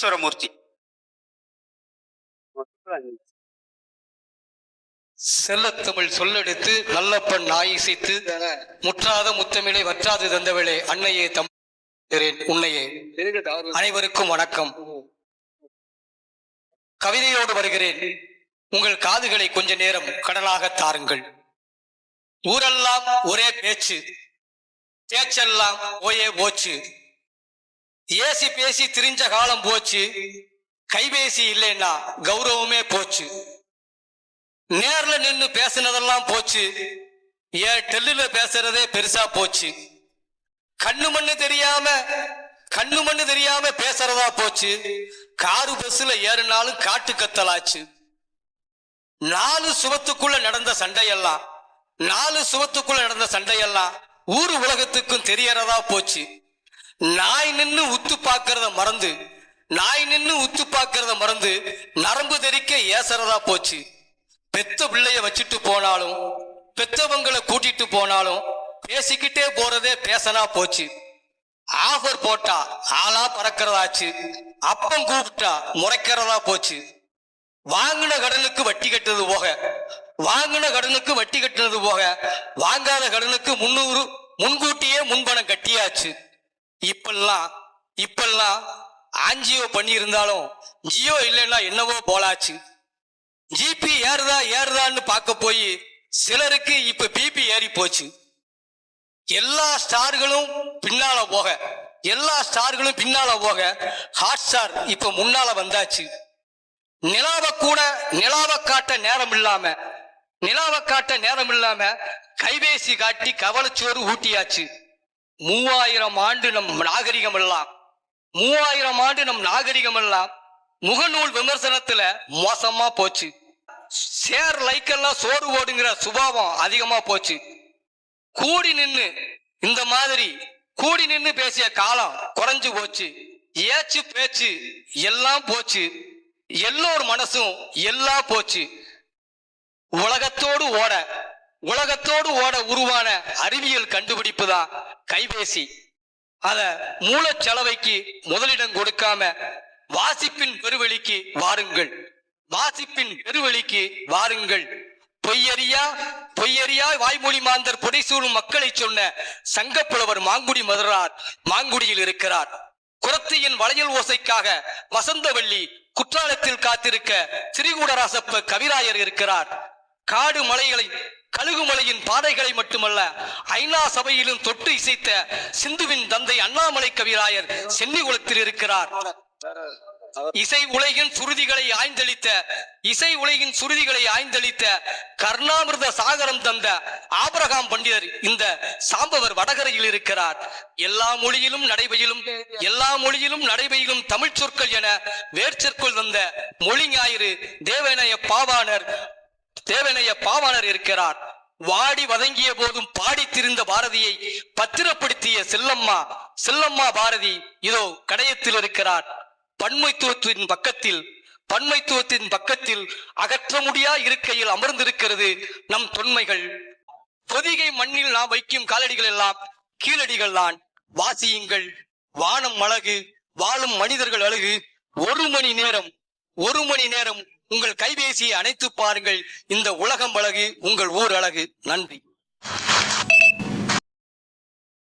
ஈஸ்வரமூர்த்தி. செல்லத்தமிழ் சொல்லெடுத்து நல்லப்பன் நாயிசைத்து முற்றாத முத்தமிழை வற்றாது தந்தவளே அன்னையே தம் உன்னையே. அனைவருக்கும் வணக்கம். கவிதையோடு வருகிறேன். உங்கள் காதுகளை கொஞ்ச நேரம் கடலாக தாருங்கள். ஊரெல்லாம் ஒரே பேச்சு, பேச்செல்லாம் ஓயே போச்சு. ஏசி பேசி திரிஞ்ச காலம் போச்சு. கைபேசி இல்லைன்னா கௌரவமே போச்சு. நேர்ல நின்று பேசினதெல்லாம் போச்சு. ஏன் டெல்லுல பேசுறதே பெருசா போச்சு. கண்ணு மண்ணு தெரியாம பேசுறதா போச்சு. காரு பஸ்ல ஏறினாலும் காட்டு கத்தலாச்சு. 4 சுவத்துக்குள்ள நடந்த சண்டையெல்லாம் ஊரு உலகத்துக்கும் தெரியறதா போச்சு. நாய் நின்னு உத்து பாக்குறத மறந்து நரம்பு தெரிக்க ஏசறதா போச்சு. பெத்த பிள்ளைய வச்சுட்டு போனாலும் பெத்தவங்களை கூட்டிட்டு போனாலும் பேசிக்கிட்டே போறதே பேசனா போச்சு. ஆஃபர் போட்டா ஆளா பறக்கிறதாச்சு. அப்பம் கூப்பிட்டா முறைக்கிறதா போச்சு. வாங்கின கடனுக்கு வட்டி கட்டுறது போக வாங்காத கடனுக்கு 300 முன்கூட்டியே முன்பணம் கட்டியாச்சு. இப்பெல்லாம் ஆஞ்சியோ பண்ணி இருந்தாலும் ஜியோ இல்லைன்னா என்னவோ போலாச்சு. ஜிபி ஏறுதான்னு பார்க்க போய் சிலருக்கு இப்ப பிபி ஏறி போச்சு. எல்லா ஸ்டார்களும் பின்னால போக ஹாட் ஸ்டார் இப்ப முன்னால வந்தாச்சு. நிலாவை காட்ட நேரம் இல்லாம கைபேசி காட்டி கவலைச்சோறு ஊட்டியாச்சு. 3000 ஆண்டு நம் நாகரிகம் எல்லாம் முகநூல் விமர்சனத்துல மோசமா போச்சு. ஷேர் லைக் எல்லாம் சோறு ஓடுங்கிற சுபாவம் அதிகமா போச்சு. கூடி நின்னு பேசிய காலம் குறைஞ்சு போச்சு. ஏச்சு பேச்சு எல்லாம் போச்சு. எல்லோர் மனசும் எல்லாம் போச்சு. உலகத்தோடு ஓட உருவான அறிவியல் கண்டுபிடிப்பு தான் கைபேசி. அத மூலச்சலவைக்கு முதலிடம் கொடுக்காம வாசிப்பின் பெருவெளிக்கு வாருங்கள். பொய்யறியா வாய்மொழி மாந்தர் புடைசூழும் மக்களை சொன்ன சங்கப்புலவர் மாங்குடி மதுரார் மாங்குடியில் இருக்கிறார். குரத்தியின் வளையல் ஓசைக்காக வசந்தவல்லி குற்றாலத்தில் காத்திருக்க திரிகூடராசப்ப கவிராயர் இருக்கிறார். காடு மலைகளை கழுகுமலையின் பாதைகளை மட்டுமல்ல ஐநா சபையிலும் தொட்டு இசைத்த சிந்துவின் தந்தை அண்ணாமலை கவிராயர் சென்னிகுளத்தில் இருக்கிறார். இசை உலகின் சுருதிகளை ஆய்ந்தளித்த கர்ணாமிர்த சாகரம் தந்த ஆபிரகாம் பண்டிதர் இந்த சாம்பவர் வடகரையில் இருக்கிறார். எல்லா மொழியிலும் நடைபெயிலும் தமிழ் சொற்கள் என வேர்ச்சொற்கள் தந்த மொழி ஞாயிறு தேவனைய பாவாணர் இருக்கிறார். வாடி வதங்கிய போதும் பாடி திரிந்த பாரதியை பத்திரப்படுத்திய செல்லம்மா பாரதி இதோ கடையத்தில் இருக்கிறார். பன்மைத்துவத்தின் பக்கத்தில் அகற்ற முடியா இருக்கையில் அமர்ந்திருக்கிறது நம் தொன்மைகள். பொதிகை மண்ணில் நாம் வைக்கும் காலடிகள் எல்லாம் கீழடிகள் தான். வாசியுங்கள். வானம் அழகு, வாழும் மனிதர்கள் அழகு. 1 மணி நேரம் உங்கள் கைபேசியை அணைத்து பாருங்கள். இந்த உலகம் அழகு, உங்கள் ஊர் அழகு. நன்றி.